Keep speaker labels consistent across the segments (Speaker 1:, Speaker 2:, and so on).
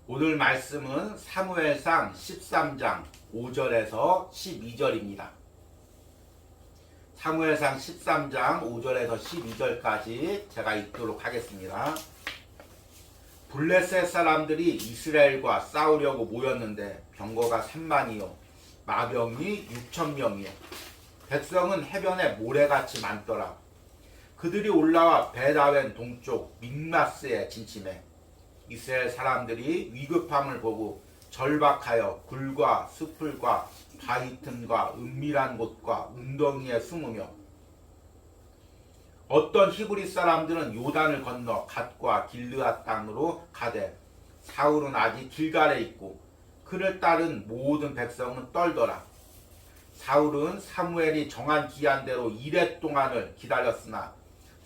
Speaker 1: 오늘 말씀은 사무엘상 13장 5절에서 12절입니다. 사무엘상 13장 5절에서 12절까지 제가 읽도록 하겠습니다. 블레셋 사람들이 이스라엘과 싸우려고 모였는데 병거가 3만이요 마병이 6,000명이요 백성은 해변에 모래같이 많더라. 그들이 올라와 벳아웬 동쪽 믹마스에 진침해 이스라엘 사람들이 위급함을 보고 절박하여 굴과 숲풀과 바위 틈과 은밀한 곳과 웅덩이에 숨으며 어떤 히브리 사람들은 요단을 건너 갓과 길르앗 땅으로 가되 사울은 아직 길갈에 있고 그를 따른 모든 백성은 떨더라. 사울은 사무엘이 정한 기한대로 이레 동안을 기다렸으나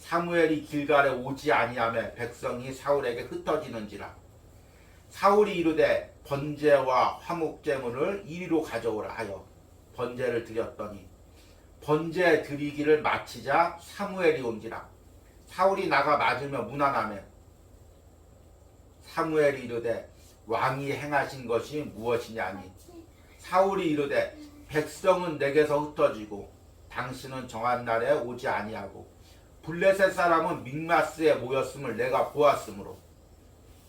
Speaker 1: 사무엘이 길갈에 오지 아니하며 백성이 사울에게 흩어지는지라. 사울이 이르되 번제와 화목제물을 이리로 가져오라 하여 번제를 드렸더니 번제 드리기를 마치자 사무엘이 온지라. 사울이 나가 맞으며 문안하며 사무엘이 이르되 왕이 행하신 것이 무엇이냐니. 사울이 이르되 백성은 내게서 흩어지고 당신은 정한 날에 오지 아니하고 블레셋 사람은 믹마스에 모였음을 내가 보았으므로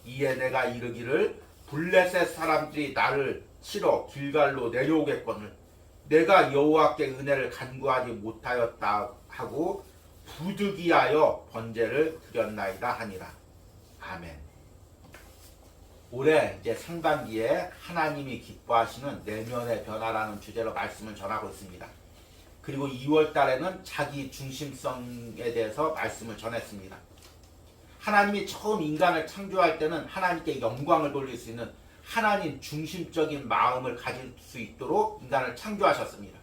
Speaker 1: 이에 내가 이르기를 블레셋 사람들이 나를 치러 길갈로 내려오겠거늘 내가 여호와께 은혜를 간구하지 못하였다 하고 부득이하여 번제를 드렸나이다 하니라. 아멘. 올해 이제 상반기에 하나님이 기뻐하시는 내면의 변화라는 주제로 말씀을 전하고 있습니다. 그리고 2월 달에는 자기 중심성에 대해서 말씀을 전했습니다. 하나님이 처음 인간을 창조할 때는 하나님께 영광을 돌릴 수 있는 하나님 중심적인 마음을 가질 수 있도록 인간을 창조하셨습니다.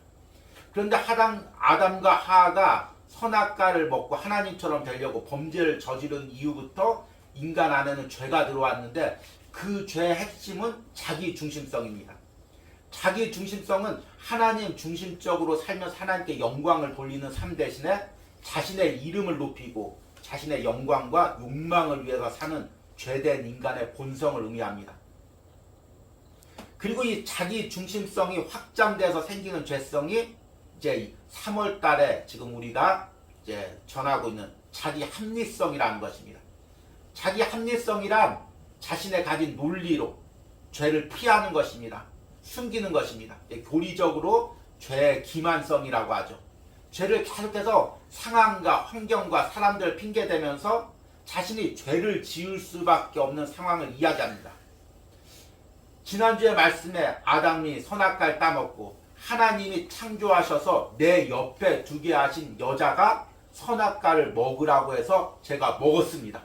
Speaker 1: 그런데 아담과 하하가 선악과를 먹고 하나님처럼 되려고 범죄를 저지른 이후부터 인간 안에는 죄가 들어왔는데 그 죄의 핵심은 자기 중심성입니다. 자기 중심성은 하나님 중심적으로 살면서 하나님께 영광을 돌리는 삶 대신에 자신의 이름을 높이고 자신의 영광과 욕망을 위해서 사는 죄된 인간의 본성을 의미합니다. 그리고 이 자기 중심성이 확장돼서 생기는 죄성이 이제 3월 달에 지금 우리가 이제 전하고 있는 자기 합리성이라는 것입니다. 자기 합리성이란 자신의 가진 논리로 죄를 피하는 것입니다. 숨기는 것입니다. 교리적으로 죄의 기만성이라고 하죠. 죄를 계속해서 상황과 환경과 사람들을 핑계대면서 자신이 죄를 지을 수밖에 없는 상황을 이야기합니다. 지난주에 말씀에 아담이 선악과를 따먹고 하나님이 창조하셔서 내 옆에 두게 하신 여자가 선악과를 먹으라고 해서 제가 먹었습니다.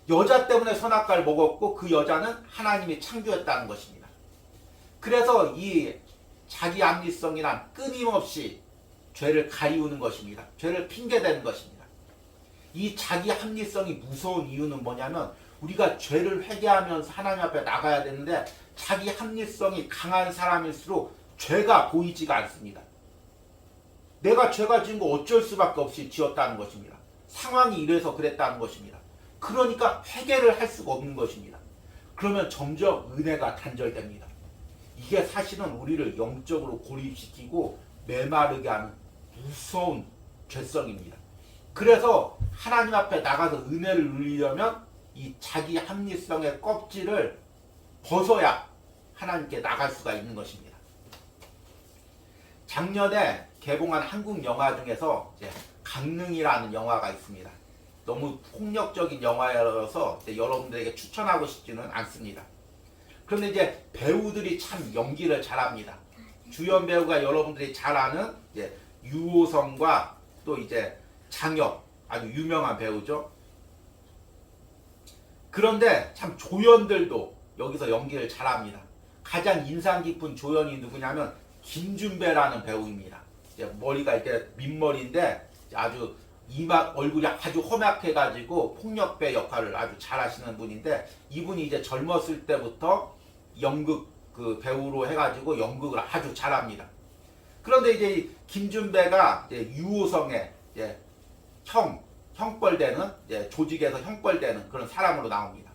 Speaker 1: 여자 때문에 선악과를 먹었고 그 여자는 하나님이 창조했다는 것입니다. 그래서 이 자기 합리성이란 끊임없이 죄를 가리우는 것입니다. 죄를 핑계대는 것입니다. 이 자기 합리성이 무서운 이유는 뭐냐면 우리가 죄를 회개하면서 하나님 앞에 나가야 되는데 자기 합리성이 강한 사람일수록 죄가 보이지가 않습니다. 내가 죄가 지은 거 어쩔 수밖에 없이 지었다는 것입니다. 상황이 이래서 그랬다는 것입니다. 그러니까 회개를 할 수가 없는 것입니다. 그러면 점점 은혜가 단절됩니다. 이게 사실은 우리를 영적으로 고립시키고 메마르게 하는 무서운 죄성입니다. 그래서 하나님 앞에 나가서 은혜를 누리려면 이 자기 합리성의 껍질을 벗어야 하나님께 나갈 수가 있는 것입니다. 작년에 개봉한 한국 영화 중에서 이제 강릉이라는 영화가 있습니다. 너무 폭력적인 영화여서 여러분들에게 추천하고 싶지는 않습니다. 그런데 이제 배우들이 참 연기를 잘합니다. 주연 배우가 여러분들이 잘 아는 이제 유호성과 또 이제 장혁, 아주 유명한 배우죠. 그런데 참 조연들도 여기서 연기를 잘합니다. 가장 인상 깊은 조연이 누구냐면 김준배라는 배우입니다. 머리가 이렇게 민머리인데 아주 얼굴이 아주 험악해가지고 폭력배 역할을 아주 잘하시는 분인데 이분이 이제 젊었을 때부터 연극 그 배우로 해가지고 연극을 아주 잘합니다. 그런데 이제 김준배가 이제 유호성의 이제 형벌되는 조직에서 형벌되는 그런 사람으로 나옵니다.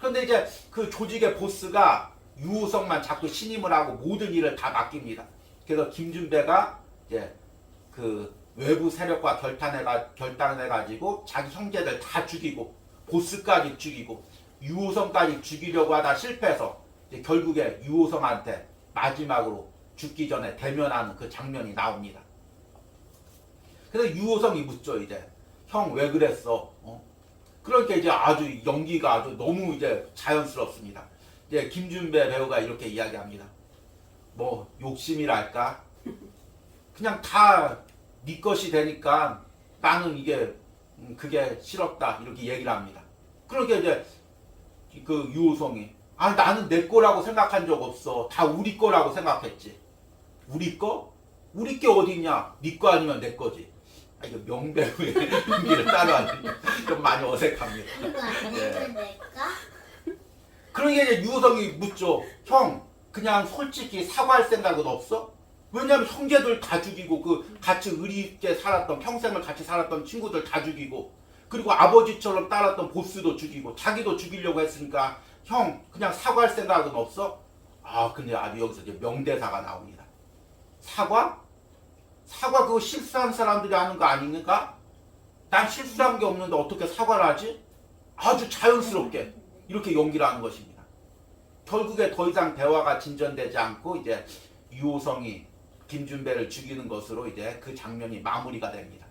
Speaker 1: 그런데 이제 그 조직의 보스가 유호성만 자꾸 신임을 하고 모든 일을 다 맡깁니다. 그래서 김준배가 이제 그 외부 세력과 결단해가지고 자기 형제들 다 죽이고 보스까지 죽이고 유호성까지 죽이려고 하다 실패해서 이제 결국에 유호성한테 마지막으로 죽기 전에 대면하는 그 장면이 나옵니다. 그래서 유호성이 묻죠. 이제 형 왜 그랬어? 그러니까 이제 아주 연기가 아주 너무 이제 자연스럽습니다. 이제 김준배 배우가 이렇게 이야기합니다. 뭐 욕심이랄까? 그냥 다 네 것이 되니까 나는 이게 그게 싫었다 이렇게 얘기를 합니다. 그러니까 이제 그 유호성이 나는 내 거라고 생각한 적 없어. 다 우리 거라고 생각했지. 우리 거? 우리 게 어디 있냐? 네 거 아니면 내 거지. 이거 명배우의 연기를 따라하니 좀 많이 어색합니다.
Speaker 2: 이거 아니면 내가?
Speaker 1: 그러니까 이제 유호성이 묻죠. 형, 그냥 솔직히 사과할 생각은 없어? 왜냐면 형제들 다 죽이고 그 같이 의리 있게 살았던 평생을 같이 살았던 친구들 다 죽이고 그리고 아버지처럼 따랐던 보스도 죽이고 자기도 죽이려고 했으니까 형 그냥 사과할 생각은 없어? 근데 아주 여기서 이제 명대사가 나옵니다. 사과? 사과 그거 실수한 사람들이 하는 거 아닙니까? 난 실수한 게 없는데 어떻게 사과를 하지? 아주 자연스럽게 이렇게 연기를 하는 것입니다. 결국에 더 이상 대화가 진전되지 않고 이제 유호성이 김준배를 죽이는 것으로 이제 그 장면이 마무리가 됩니다.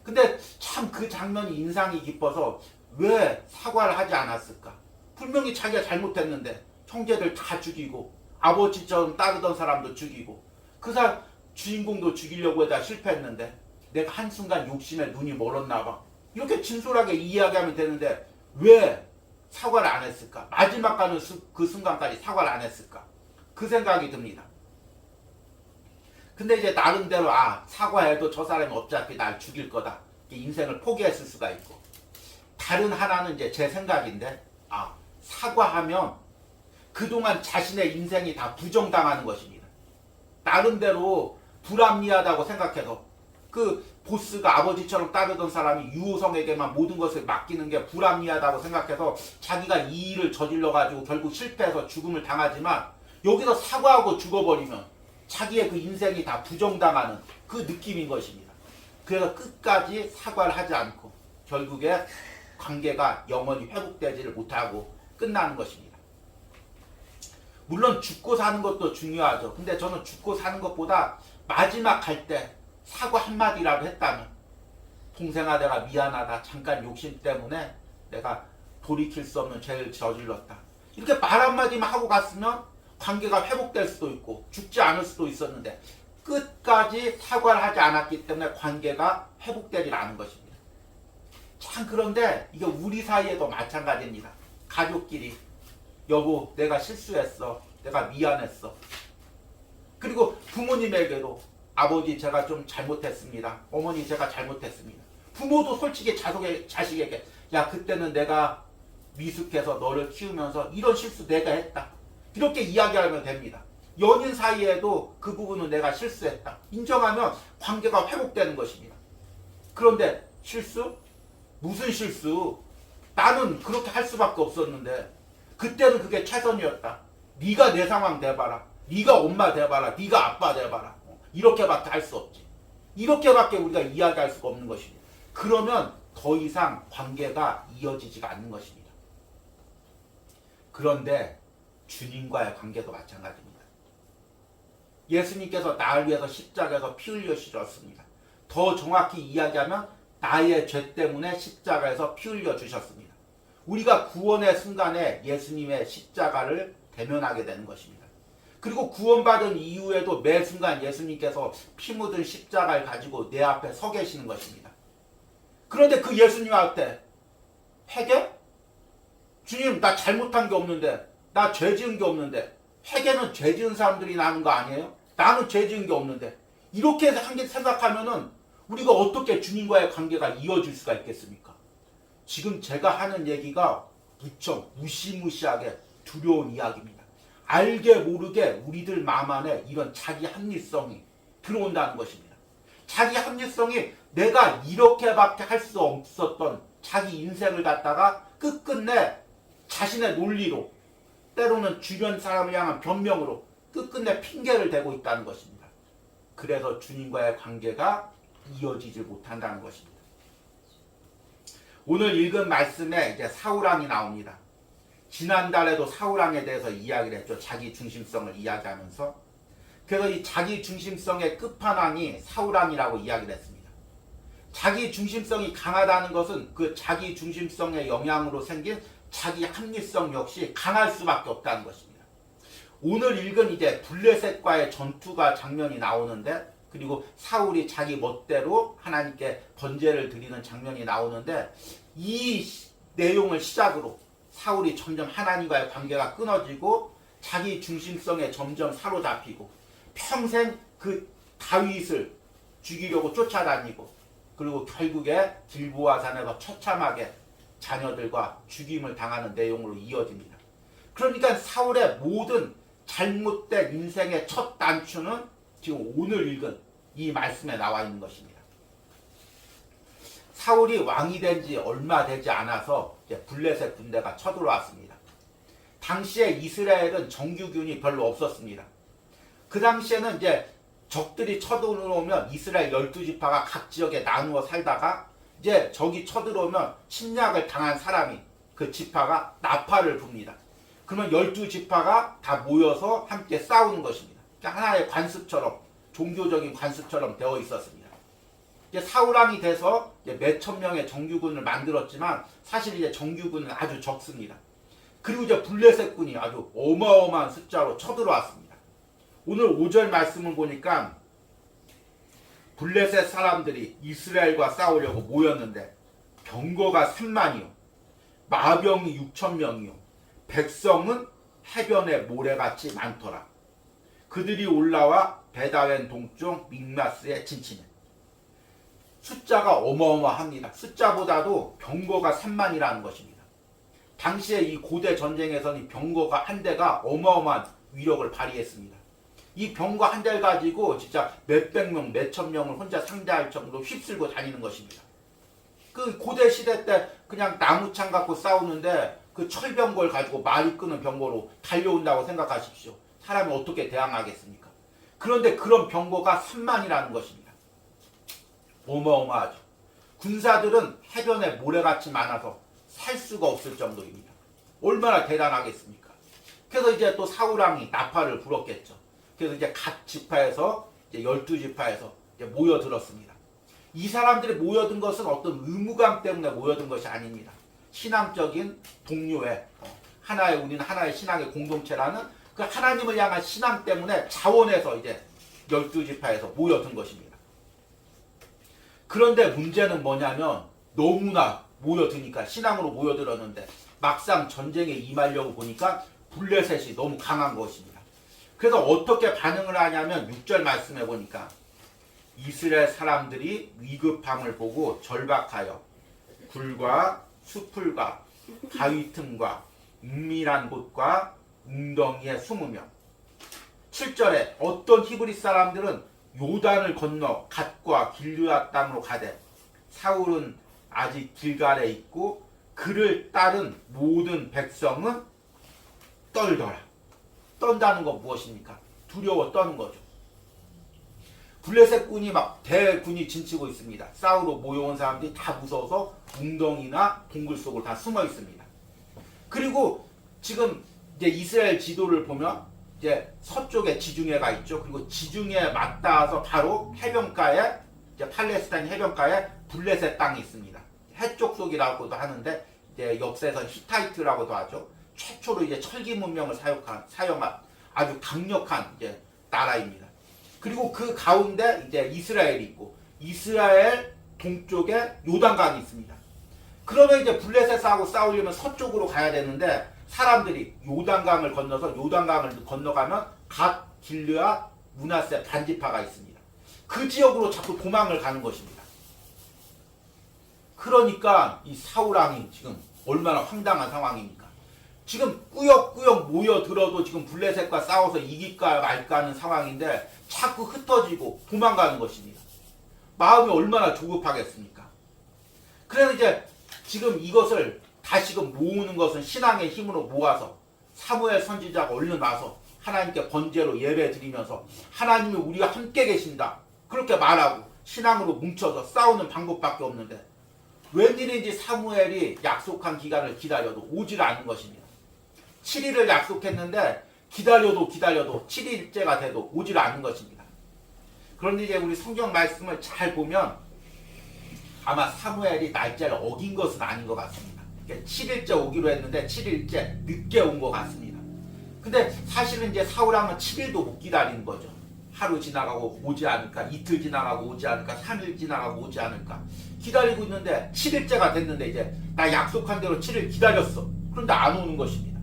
Speaker 1: 근데 참 그 장면이 인상이 깊어서 왜 사과를 하지 않았을까? 분명히 자기가 잘못했는데 형제들 다 죽이고 아버지처럼 따르던 사람도 죽이고 그 사람 주인공도 죽이려고 해다 실패했는데 내가 한순간 욕심에 눈이 멀었나 봐. 이렇게 진솔하게 이야기하면 되는데 왜 사과를 안 했을까? 마지막 가는 그 순간까지 사과를 안 했을까? 그 생각이 듭니다. 근데 이제 나름대로 사과해도 저 사람이 어차피 날 죽일 거다. 인생을 포기했을 수가 있고 다른 하나는 이제 제 생각인데 사과하면 그동안 자신의 인생이 다 부정당하는 것입니다. 나름대로 불합리하다고 생각해서 그 보스가 아버지처럼 따르던 사람이 유호성에게만 모든 것을 맡기는 게 불합리하다고 생각해서 자기가 이 일을 저질러 가지고 결국 실패해서 죽음을 당하지만 여기서 사과하고 죽어버리면 자기의 그 인생이 다 부정당하는 그 느낌인 것입니다. 그래서 끝까지 사과를 하지 않고 결국에 관계가 영원히 회복되지를 못하고 끝나는 것입니다. 물론 죽고 사는 것도 중요하죠. 근데 저는 죽고 사는 것보다 마지막 갈 때 사과 한마디라도 했다면 동생아 내가 미안하다. 잠깐 욕심 때문에 내가 돌이킬 수 없는 죄를 저질렀다. 이렇게 말 한마디만 하고 갔으면 관계가 회복될 수도 있고 죽지 않을 수도 있었는데 끝까지 사과를 하지 않았기 때문에 관계가 회복되지 않은 것입니다. 참 그런데 이게 우리 사이에도 마찬가지입니다. 가족끼리 여보 내가 실수했어. 내가 미안했어. 그리고 부모님에게도 아버지 제가 좀 잘못했습니다. 어머니 제가 잘못했습니다. 부모도 솔직히 자식에게 야 그때는 내가 미숙해서 너를 키우면서 이런 실수 내가 했다. 이렇게 이야기하면 됩니다. 연인 사이에도 그 부분은 내가 실수했다. 인정하면 관계가 회복되는 것입니다. 그런데 실수? 무슨 실수? 나는 그렇게 할 수밖에 없었는데 그때는 그게 최선이었다. 네가 내 상황 돼봐라. 네가 엄마 돼봐라. 네가 아빠 돼봐라. 이렇게밖에 할 수 없지. 이렇게밖에 우리가 이야기할 수가 없는 것입니다. 그러면 더 이상 관계가 이어지지가 않는 것입니다. 그런데 주님과의 관계도 마찬가지입니다. 예수님께서 나를 위해서 십자가에서 피 흘려주셨습니다. 더 정확히 이야기하면 나의 죄 때문에 십자가에서 피 흘려주셨습니다. 우리가 구원의 순간에 예수님의 십자가를 대면하게 되는 것입니다. 그리고 구원받은 이후에도 매 순간 예수님께서 피 묻은 십자가를 가지고 내 앞에 서 계시는 것입니다. 그런데 그 예수님 앞에 회개? 주님 나 잘못한 게 없는데 나 죄 지은 게 없는데 회개는 죄 지은 사람들이 하는 거 아니에요? 나는 죄 지은 게 없는데 이렇게 생각하면은 우리가 어떻게 주님과의 관계가 이어질 수가 있겠습니까? 지금 제가 하는 얘기가 무척 무시무시하게 두려운 이야기입니다. 알게 모르게 우리들 마음 안에 이런 자기 합리성이 들어온다는 것입니다. 자기 합리성이 내가 이렇게밖에 할 수 없었던 자기 인생을 갖다가 끝끝내 자신의 논리로 때로는 주변 사람을 향한 변명으로 끝끝내 핑계를 대고 있다는 것입니다. 그래서 주님과의 관계가 이어지질 못한다는 것입니다. 오늘 읽은 말씀에 이제 사울왕이 나옵니다. 지난달에도 사울왕에 대해서 이야기를 했죠. 자기 중심성을 이야기하면서. 그래서 이 자기 중심성의 끝판왕이 사울왕이라고 이야기를 했습니다. 자기 중심성이 강하다는 것은 그 자기 중심성의 영향으로 생긴 자기 합리성 역시 강할 수밖에 없다는 것입니다. 오늘 읽은 이제 블레셋과의 전투가 장면이 나오는데, 그리고 사울이 자기 멋대로 하나님께 번제를 드리는 장면이 나오는데, 이 내용을 시작으로 사울이 점점 하나님과의 관계가 끊어지고 자기 중심성에 점점 사로잡히고 평생 그 다윗을 죽이려고 쫓아다니고, 그리고 결국에 길보아 산에서 처참하게 자녀들과 죽임을 당하는 내용으로 이어집니다. 그러니까 사울의 모든 잘못된 인생의 첫 단추는 지금 오늘 읽은 이 말씀에 나와 있는 것입니다. 사울이 왕이 된 지 얼마 되지 않아서 이제 블레셋 군대가 쳐들어왔습니다. 당시에 이스라엘은 정규군이 별로 없었습니다. 그 당시에는 이제 적들이 쳐들어오면 이스라엘 12지파가 각 지역에 나누어 살다가 이제 적이 쳐들어오면 침략을 당한 사람이 그 지파가 나팔을 붑니다. 그러면 12지파가 다 모여서 함께 싸우는 것입니다. 그러니까 하나의 관습처럼, 종교적인 관습처럼 되어 있었습니다. 이제 사울왕이 돼서 이제 몇천 명의 정규군을 만들었지만 사실 이제 정규군은 아주 적습니다. 그리고 이제 블레셋군이 아주 어마어마한 숫자로 쳐들어왔습니다. 오늘 5절 말씀을 보니까 블레셋 사람들이 이스라엘과 싸우려고 모였는데 병거가 3만이요, 마병이 6,000명이요, 백성은 해변의 모래같이 많더라. 그들이 올라와 베다웬 동쪽 믹마스에 진침해. 숫자가 어마어마합니다. 숫자보다도 병거가 3만이라는 것입니다. 당시에 이 고대 전쟁에서는 이 병거가 한 대가 어마어마한 위력을 발휘했습니다. 이 병거 한 대를 가지고 진짜 몇백 명, 몇천 명을 혼자 상대할 정도로 휩쓸고 다니는 것입니다. 그 고대 시대 때 그냥 나무창 갖고 싸우는데 그 철병거를 가지고 말이 끄는 병거로 달려온다고 생각하십시오. 사람이 어떻게 대항하겠습니까? 그런데 그런 병거가 3만이라는 것입니다. 어마어마하죠. 군사들은 해변에 모래같이 많아서 살 수가 없을 정도입니다. 얼마나 대단하겠습니까? 그래서 이제 또 사울왕이 나팔을 불었겠죠. 그래서 이제 각 지파에서 이제 12지파에서 이제 모여들었습니다. 이 사람들이 모여든 것은 어떤 의무감 때문에 모여든 것이 아닙니다. 신앙적인 동료의 하나의, 우리는 하나의 신앙의 공동체라는 그 하나님을 향한 신앙 때문에 자원해서 이제 12지파에서 모여든 것입니다. 그런데 문제는 뭐냐면 너무나 모여드니까, 신앙으로 모여들었는데 막상 전쟁에 임하려고 보니까 블레셋이 너무 강한 것입니다. 그래서 어떻게 반응을 하냐면 6절 말씀해 보니까 이스라엘 사람들이 위급함을 보고 절박하여 굴과 수풀과 가위 틈과 은밀한 곳과 웅덩이에 숨으며, 7절에 어떤 히브리 사람들은 요단을 건너 갓과 길르앗 땅으로 가되 사울은 아직 길갈에 있고 그를 따른 모든 백성은 떨더라. 떤다는 건 무엇입니까? 두려워 떠는 거죠. 블레셋군이 막 대군이 진치고 있습니다. 싸우러 모여온 사람들이 다 무서워서 웅덩이나 동굴 속으로 다 숨어 있습니다. 그리고 지금 이제 이스라엘 지도를 보면 이제 서쪽에 지중해가 있죠. 그리고 지중해에 맞닿아서 바로 해변가에, 이제 팔레스타인 해변가에 블레셋 땅이 있습니다. 해쪽 속이라고도 하는데 이제 역사에서 히타이트라고도 하죠. 최초로 이제 철기 문명을 사용한 아주 강력한 이제 나라입니다. 그리고 그 가운데 이제 이스라엘이 있고 이스라엘 동쪽에 요단강이 있습니다. 그러면 이제 블레셋하고 싸우려면 서쪽으로 가야 되는데 사람들이 요단강을 건너서 요단강을 건너가면 갓, 길르앗, 므낫세 반지파가 있습니다. 그 지역으로 자꾸 도망을 가는 것입니다. 그러니까 이 사울왕이 지금 얼마나 황당한 상황입니까? 지금 꾸역꾸역 모여들어도 지금 블레셋과 싸워서 이길까 말까 하는 상황인데 자꾸 흩어지고 도망가는 것입니다. 마음이 얼마나 조급하겠습니까? 그래서 이제 지금 이것을 다시금 모으는 것은 신앙의 힘으로 모아서 사무엘 선지자가 얼른 와서 하나님께 번제로 예배 드리면서 하나님이 우리와 함께 계신다 그렇게 말하고 신앙으로 뭉쳐서 싸우는 방법밖에 없는데 웬일인지 사무엘이 약속한 기간을 기다려도 오질 않는 것입니다. 7일을 약속했는데 기다려도 7일째가 돼도 오질 않는 것입니다. 그런데 이제 우리 성경 말씀을 잘 보면 아마 사무엘이 날짜를 어긴 것은 아닌 것 같습니다. 7일째 오기로 했는데 7일째 늦게 온 것 같습니다. 근데 사실은 이제 사울왕은 7일도 못 기다리는 거죠. 하루 지나가고 오지 않을까, 이틀 지나가고 오지 않을까, 3일 지나가고 오지 않을까 기다리고 있는데 7일째가 됐는데 이제 나 약속한 대로 7일 기다렸어. 그런데 안 오는 것입니다.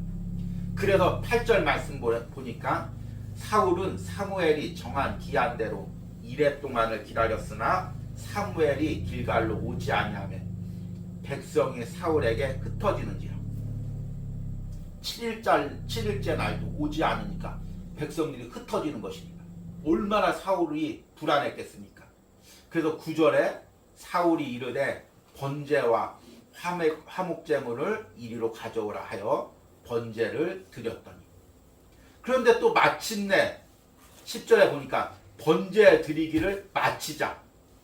Speaker 1: 그래서 8절 말씀 보니까 사울은 사무엘이 정한 기한대로 이래 동안을 기다렸으나 사무엘이 길갈로 오지 아니하며 백성이 사울에게 흩어지는지라. 7일째 날도 오지 않으니까 백성들이 흩어지는 것입니다. 얼마나 사울이 불안했겠습니까? 그래서 9절에 사울이 이르되 번제와 화목제물을 이리로 가져오라 하여 번제를 드렸더니 그런데 또 마침내 10절에 보니까 번제 드리기를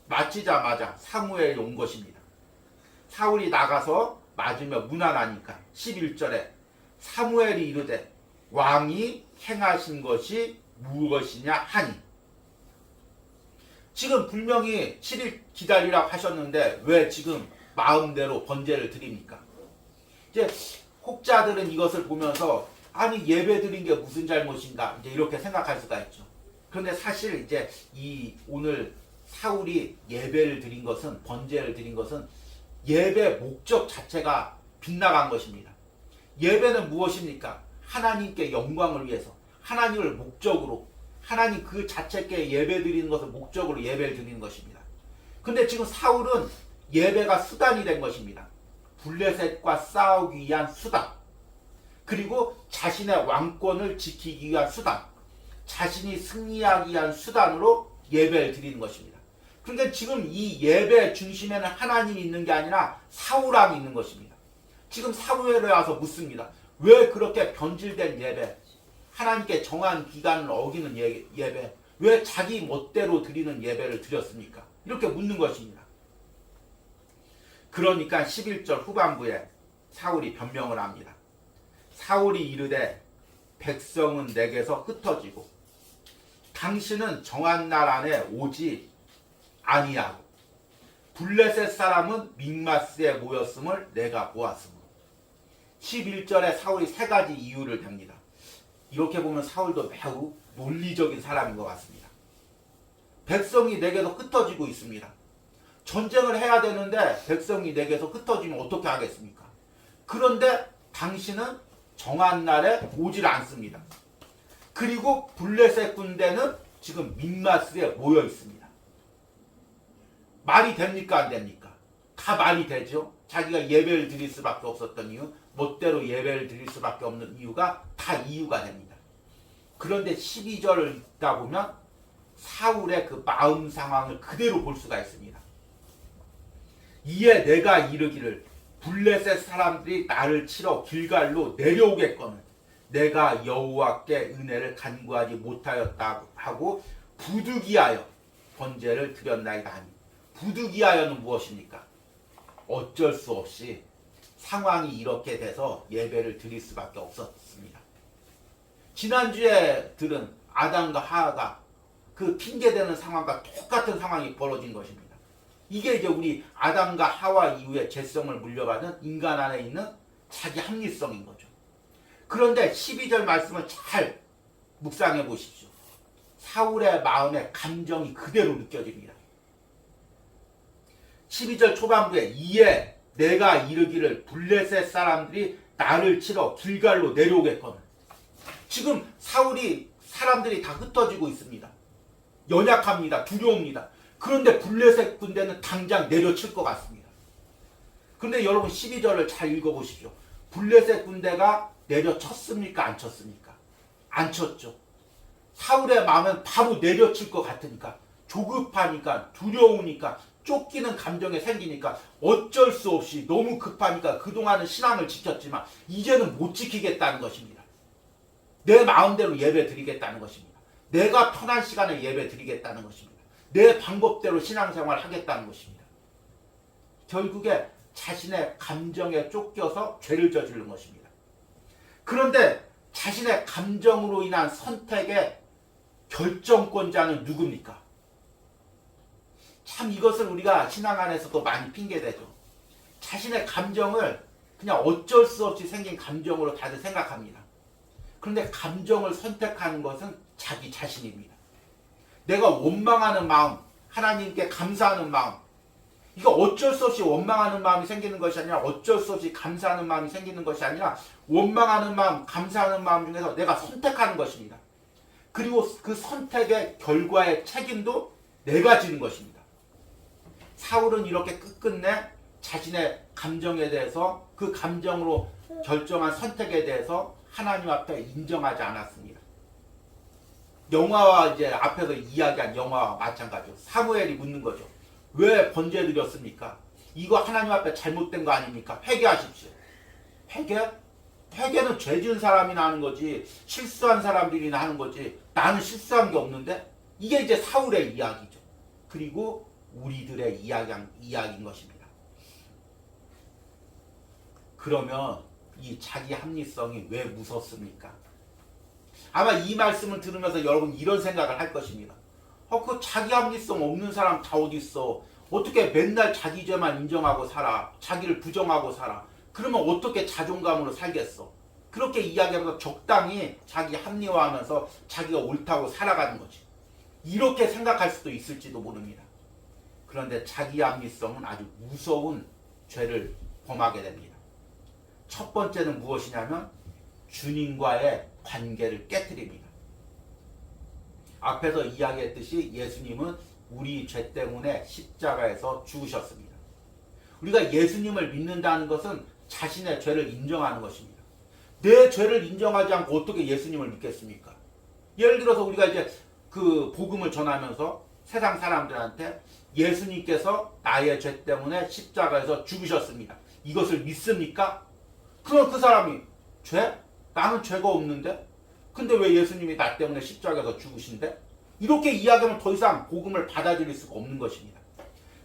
Speaker 1: 마치자마자 사무엘이 온 것입니다. 사울이 나가서 맞으며 무난하니까 11절에 사무엘이 이르되 왕이 행하신 것이 무엇이냐 하니 지금 분명히 7일 기다리라고 하셨는데 왜 지금 마음대로 번제를 드립니까? 이제 혹자들은 이것을 보면서 아니 예배 드린 게 무슨 잘못인가 이제 이렇게 생각할 수가 있죠. 그런데 사실 이제 이 오늘 사울이 예배를 드린 것은 번제를 드린 것은 예배 목적 자체가 빗나간 것입니다. 예배는 무엇입니까? 하나님께 영광을 위해서 하나님을 목적으로 하나님 그 자체께 예배 드리는 것을 목적으로 예배를 드리는 것입니다. 근데 지금 사울은 예배가 수단이 된 것입니다. 블레셋과 싸우기 위한 수단, 그리고 자신의 왕권을 지키기 위한 수단, 자신이 승리하기 위한 수단으로 예배를 드리는 것입니다. 그런데 지금 이 예배 중심에는 하나님이 있는 게 아니라 사울왕이 있는 것입니다. 지금 사무엘에 와서 묻습니다. 왜 그렇게 변질된 예배, 하나님께 정한 기간을 어기는 예배, 왜 자기 멋대로 드리는 예배를 드렸습니까? 이렇게 묻는 것입니다. 그러니까 11절 후반부에 사울이 변명을 합니다. 사울이 이르되 백성은 내게서 흩어지고 당신은 정한 날 안에 오지 아니하고 블레셋 사람은 믹마스에 모였음을 내가 보았으므로 11절에 사울이 세 가지 이유를 댑니다. 이렇게 보면 사울도 매우 논리적인 사람인 것 같습니다. 백성이 내게서 흩어지고 있습니다. 전쟁을 해야 되는데 백성이 내게서 흩어지면 어떻게 하겠습니까? 그런데 당신은 정한 날에 오질 않습니다. 그리고 블레셋 군대는 지금 믹마스에 모여 있습니다. 말이 됩니까? 안 됩니까? 다 말이 되죠. 자기가 예배를 드릴 수밖에 없었던 이유, 멋대로 예배를 드릴 수밖에 없는 이유가 다 이유가 됩니다. 그런데 12절을 읽다 보면 사울의 그 마음 상황을 그대로 볼 수가 있습니다. 이에 내가 이르기를 블레셋 사람들이 나를 치러 길갈로 내려오겠거늘 내가 여호와께 은혜를 간구하지 못하였다 하고 부득이하여 번제를 드렸나이다 하니 부득이하여는 무엇입니까? 어쩔 수 없이 상황이 이렇게 돼서 예배를 드릴 수밖에 없었습니다. 지난주에 들은 아담과 하와가 그 핑계대는 상황과 똑같은 상황이 벌어진 것입니다. 이게 이제 우리 아담과 하와 이후에 죄성을 물려받은 인간 안에 있는 자기 합리성인 거죠. 그런데 12절 말씀을 잘 묵상해 보십시오. 사울의 마음의 감정이 그대로 느껴집니다. 12절 초반부에 이에 내가 이르기를 블레셋 사람들이 나를 치러 길갈로 내려오겠거늘. 지금 사울이 사람들이 다 흩어지고 있습니다. 연약합니다. 두려웁니다. 그런데 블레셋 군대는 당장 내려칠 것 같습니다. 그런데 여러분 12절을 잘 읽어보십시오. 블레셋 군대가 내려쳤습니까? 안 쳤습니까? 안 쳤죠. 사울의 마음은 바로 내려칠 것 같으니까, 조급하니까, 두려우니까 쫓기는 감정이 생기니까 어쩔 수 없이 너무 급하니까 그동안은 신앙을 지켰지만 이제는 못 지키겠다는 것입니다. 내 마음대로 예배 드리겠다는 것입니다. 내가 편한 시간에 예배 드리겠다는 것입니다. 내 방법대로 신앙생활 하겠다는 것입니다. 결국에 자신의 감정에 쫓겨서 죄를 저지른 것입니다. 그런데 자신의 감정으로 인한 선택의 결정권자는 누굽니까? 참 이것을 우리가 신앙 안에서도 많이 핑계대죠. 자신의 감정을 그냥 어쩔 수 없이 생긴 감정으로 다들 생각합니다. 그런데 감정을 선택하는 것은 자기 자신입니다. 내가 원망하는 마음, 하나님께 감사하는 마음, 이거 어쩔 수 없이 원망하는 마음이 생기는 것이 아니라 어쩔 수 없이 감사하는 마음이 생기는 것이 아니라 원망하는 마음, 감사하는 마음 중에서 내가 선택하는 것입니다. 그리고 그 선택의 결과의 책임도 내가 지는 것입니다. 사울은 이렇게 끝끝내 자신의 감정에 대해서 그 감정으로 결정한 선택에 대해서 하나님 앞에 인정하지 않았습니다. 영화와 이제 앞에서 이야기한 영화와 마찬가지로 사무엘이 묻는 거죠. 왜 번제 드렸습니까? 이거 하나님 앞에 잘못된 거 아닙니까? 회개하십시오. 회개? 회개는 죄 지은 사람이나 하는 거지 실수한 사람들이나 하는 거지 나는 실수한 게 없는데? 이게 이제 사울의 이야기죠. 그리고 우리들의 이야기인 것입니다. 그러면 이 자기 합리성이 왜 무섭습니까? 아마 이 말씀을 들으면서 여러분 이런 생각을 할 것입니다. 그 자기 합리성 없는 사람 다 어디 있어? 어떻게 맨날 자기 죄만 인정하고 살아? 자기를 부정하고 살아? 그러면 어떻게 자존감으로 살겠어? 그렇게 이야기하면서 적당히 자기 합리화하면서 자기가 옳다고 살아가는 거지. 이렇게 생각할 수도 있을지도 모릅니다. 그런데 자기 합리성은 아주 무서운 죄를 범하게 됩니다. 첫 번째는 무엇이냐면 주님과의 관계를 깨뜨립니다. 앞에서 이야기했듯이 예수님은 우리 죄 때문에 십자가에서 죽으셨습니다. 우리가 예수님을 믿는다는 것은 자신의 죄를 인정하는 것입니다. 내 죄를 인정하지 않고 어떻게 예수님을 믿겠습니까? 예를 들어서 우리가 이제 그 복음을 전하면서 세상 사람들한테 예수님께서 나의 죄 때문에 십자가에서 죽으셨습니다. 이것을 믿습니까? 그럼 그 사람이 죄? 나는 죄가 없는데? 근데 왜 예수님이 나 때문에 십자가에서 죽으신대? 이렇게 이야기하면 더 이상 복음을 받아들일 수가 없는 것입니다.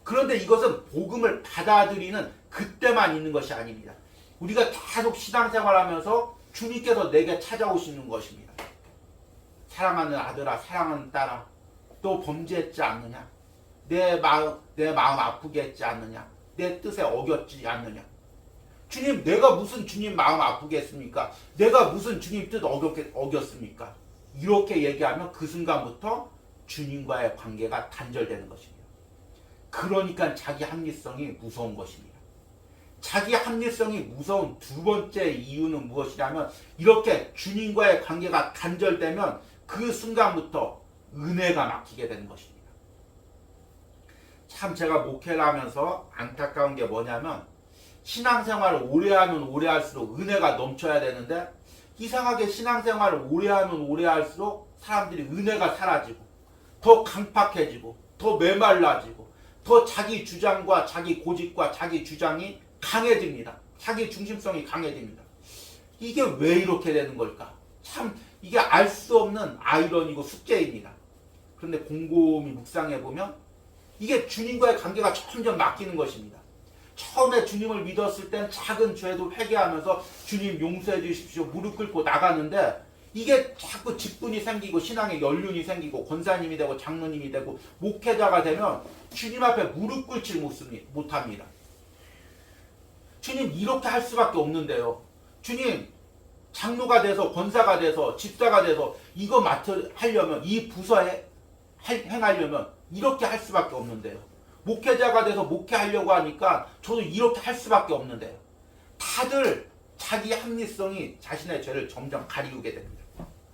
Speaker 1: 그런데 이것은 복음을 받아들이는 그때만 있는 것이 아닙니다. 우리가 계속 신앙생활하면서 주님께서 내게 찾아오시는 것입니다. 사랑하는 아들아, 사랑하는 딸아, 또 범죄했지 않느냐? 내 마음 아프게 했지 않느냐? 내 뜻에 어겼지 않느냐? 주님, 내가 무슨 주님 마음 아프게 했습니까? 내가 무슨 주님 뜻 어겼습니까? 이렇게 얘기하면 그 순간부터 주님과의 관계가 단절되는 것입니다. 그러니까 자기 합리성이 무서운 것입니다. 자기 합리성이 무서운 두 번째 이유는 무엇이냐면 이렇게 주님과의 관계가 단절되면 그 순간부터 은혜가 막히게 되는 것입니다. 참 제가 목회를 하면서 안타까운 게 뭐냐면 신앙생활을 오래하면 오래할수록 은혜가 넘쳐야 되는데 이상하게 신앙생활을 오래하면 오래할수록 사람들이 은혜가 사라지고 더 강팍해지고 더 메말라지고 더 자기 주장과 자기 고집과 자기 주장이 강해집니다. 자기 중심성이 강해집니다. 이게 왜 이렇게 되는 걸까? 참 이게 알 수 없는 아이러니고 숙제입니다. 그런데 곰곰이 묵상해보면 이게 주님과의 관계가 점점 막히는 것입니다. 처음에 주님을 믿었을 땐 작은 죄도 회개하면서 주님 용서해 주십시오 무릎 꿇고 나가는데 이게 자꾸 직분이 생기고 신앙의 연륜이 생기고 권사님이 되고 장로님이 되고 목회자가 되면 주님 앞에 무릎 꿇지 못합니다. 주님 이렇게 할 수밖에 없는데요. 주님 장로가 돼서 권사가 돼서 집사가 돼서 이거 하려면 이 부서에 행하려면 이렇게 할 수밖에 없는데요. 목회자가 돼서 목회하려고 하니까 저도 이렇게 할 수밖에 없는데요. 다들 자기 합리성이 자신의 죄를 점점 가리우게 됩니다.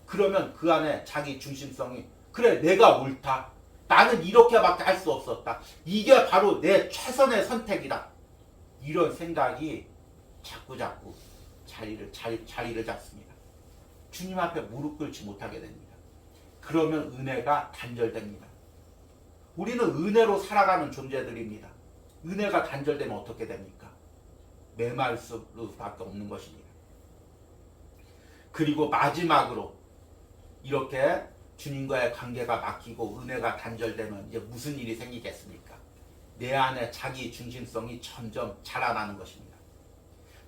Speaker 1: 그러면 그 안에 자기 중심성이 그래 내가 옳다. 나는 이렇게밖에 할 수 없었다. 이게 바로 내 최선의 선택이다. 이런 생각이 자꾸 자리를 잡습니다. 주님 앞에 무릎 꿇지 못하게 됩니다. 그러면 은혜가 단절됩니다. 우리는 은혜로 살아가는 존재들입니다. 은혜가 단절되면 어떻게 됩니까? 메마를 수밖에 없는 것입니다. 그리고 마지막으로 이렇게 주님과의 관계가 막히고 은혜가 단절되면 이제 무슨 일이 생기겠습니까? 내 안에 자기 중심성이 점점 자라나는 것입니다.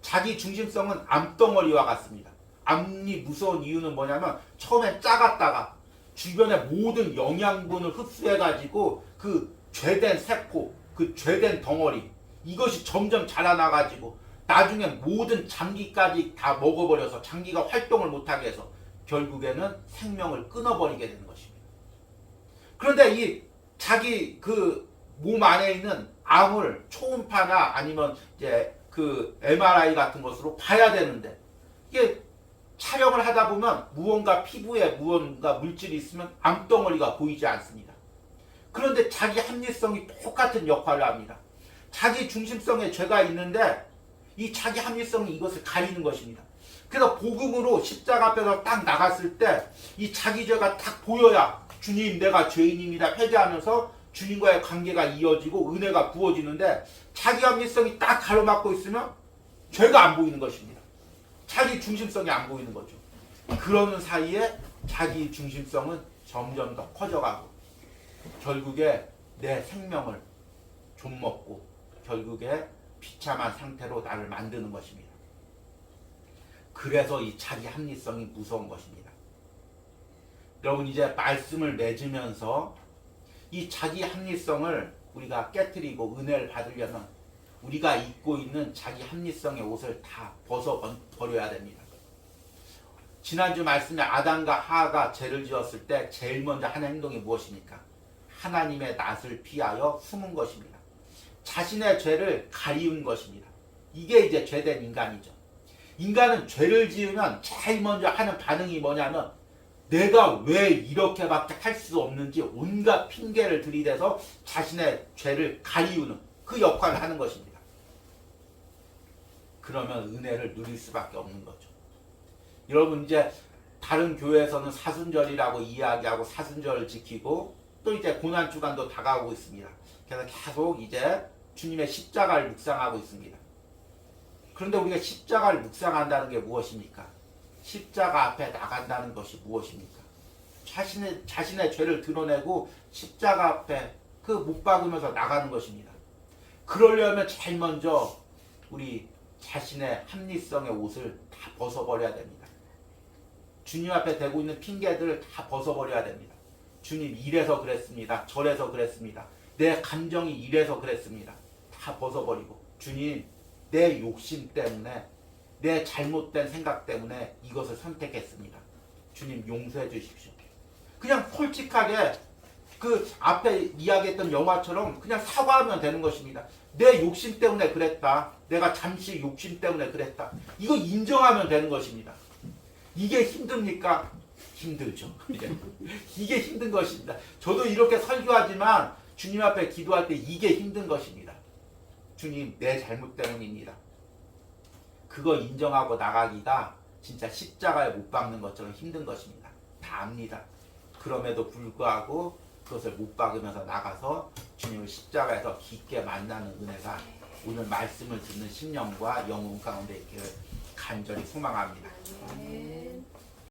Speaker 1: 자기 중심성은 암덩어리와 같습니다. 암이 무서운 이유는 뭐냐면 처음엔 작았다가 주변의 모든 영양분을 흡수해가지고 그 죄된 세포, 그 죄된 덩어리, 이것이 점점 자라나가지고 나중에 모든 장기까지 다 먹어버려서 장기가 활동을 못하게 해서 결국에는 생명을 끊어버리게 되는 것입니다. 그런데 이 자기 그 몸 안에 있는 암을 초음파나 아니면 이제 그 MRI 같은 것으로 봐야 되는데 이게 촬영을 하다 보면 무언가 피부에 무언가 물질이 있으면 암덩어리가 보이지 않습니다. 그런데 자기 합리성이 똑같은 역할을 합니다. 자기 중심성에 죄가 있는데 이 자기 합리성이 이것을 가리는 것입니다. 그래서 복음으로 십자가 앞에서 딱 나갔을 때 이 자기 죄가 딱 보여야 주님 내가 죄인입니다 회개하면서 주님과의 관계가 이어지고 은혜가 부어지는데 자기 합리성이 딱 가로막고 있으면 죄가 안 보이는 것입니다. 자기 중심성이 안 보이는 거죠. 그러는 사이에 자기 중심성은 점점 더 커져가고 결국에 내 생명을 좀먹고 결국에 비참한 상태로 나를 만드는 것입니다. 그래서 이 자기 합리성이 무서운 것입니다. 여러분 이제 말씀을 맺으면서 이 자기 합리성을 우리가 깨트리고 은혜를 받으려면 우리가 입고 있는 자기 합리성의 옷을 다 벗어버려야 됩니다. 지난주 말씀에 아담과 하와가 죄를 지었을 때 제일 먼저 한 행동이 무엇입니까? 하나님의 낯을 피하여 숨은 것입니다. 자신의 죄를 가리운 것입니다. 이게 이제 죄된 인간이죠. 인간은 죄를 지으면 제일 먼저 하는 반응이 뭐냐면 내가 왜 이렇게밖에 할 수 없는지 온갖 핑계를 들이대서 자신의 죄를 가리우는 그 역할을 하는 것입니다. 그러면 은혜를 누릴 수밖에 없는 거죠. 여러분 이제 다른 교회에서는 사순절이라고 이야기하고 사순절을 지키고 또 이제 고난주간도 다가오고 있습니다. 그래서 계속 이제 주님의 십자가를 묵상하고 있습니다. 그런데 우리가 십자가를 묵상한다는 게 무엇입니까? 십자가 앞에 나간다는 것이 무엇입니까? 자신의 죄를 드러내고 십자가 앞에 그 못 박으면서 나가는 것입니다. 그러려면 제일 먼저 우리 자신의 합리성의 옷을 다 벗어버려야 됩니다. 주님 앞에 대고 있는 핑계들을 다 벗어버려야 됩니다. 주님 이래서 그랬습니다. 저래서 그랬습니다. 내 감정이 이래서 그랬습니다. 다 벗어버리고 주님 내 욕심 때문에 내 잘못된 생각 때문에 이것을 선택했습니다. 주님 용서해 주십시오. 그냥 솔직하게 그 앞에 이야기했던 영화처럼 그냥 사과하면 되는 것입니다. 내 욕심 때문에 그랬다. 내가 잠시 욕심 때문에 그랬다. 이거 인정하면 되는 것입니다. 이게 힘듭니까? 힘들죠. 이게 힘든 것입니다. 저도 이렇게 설교하지만 주님 앞에 기도할 때 이게 힘든 것입니다. 주님 내 잘못 때문입니다. 그거 인정하고 나가기가 진짜 십자가에 못 박는 것처럼 힘든 것입니다. 다 압니다. 그럼에도 불구하고 그것을 못 박으면서 나가서 주님을 십자가에서 깊게 만나는 은혜가 오늘 말씀을 듣는 심령과 영혼 가운데 있기를 간절히 소망합니다.